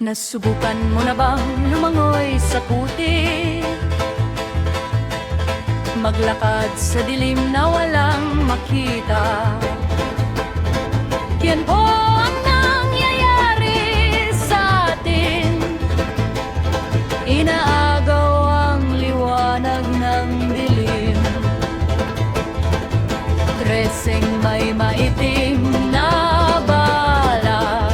Nasubukan mo na bang lumangoy sa putik? Maglakad sa dilim na walang makita. Yan po ang nangyayari sa atin. Inaagaw ang liwanag ng dilim. Treseng may maitim na bala,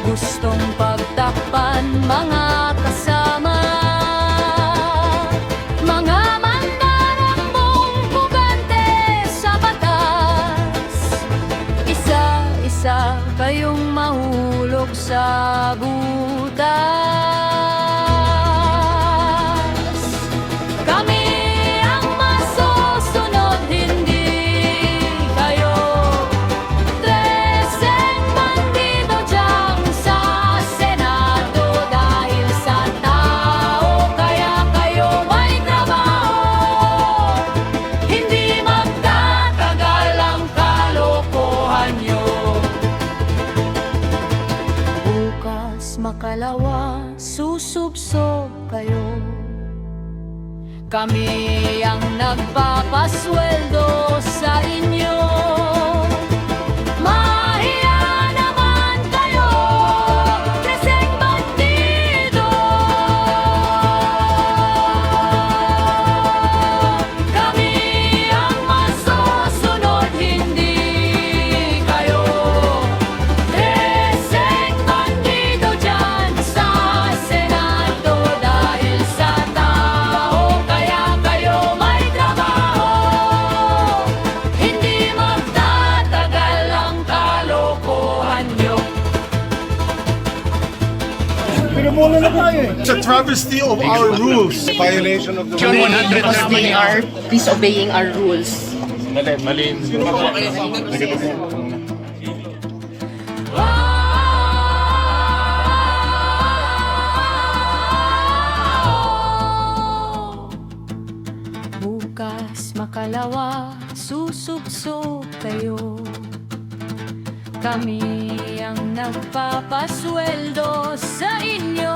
gustong pagtakpan mga kasama. Mga mandarambong bugante sa batas, isa-isa kayong mahulog sa butas. Kami ang masusunod, hindi kayo. Treseng bandido dyan sa Senado, dahil sa tao, kaya kayo may trabaho. Hindi magtatagal ang kalokohan nyo. Bukas makalawa, susubsob kayo. Kami ang nagpapasweldo sa inyo. Mahiya naman kayo, Treseng bandido. Kami ang masusunod, hindi kayo. Treseng bandido dyan sa Senado, dahil sa tao, kaya kayo may trabaho. Hindi magtatagal ang kalokohan nyo. It's a travesty of our rules. Violation of the John 100 because they are disobeying our rules. Mali. Bukas makalawa, susubsob kayo. Kami ang nagpapasweldo sa inyo.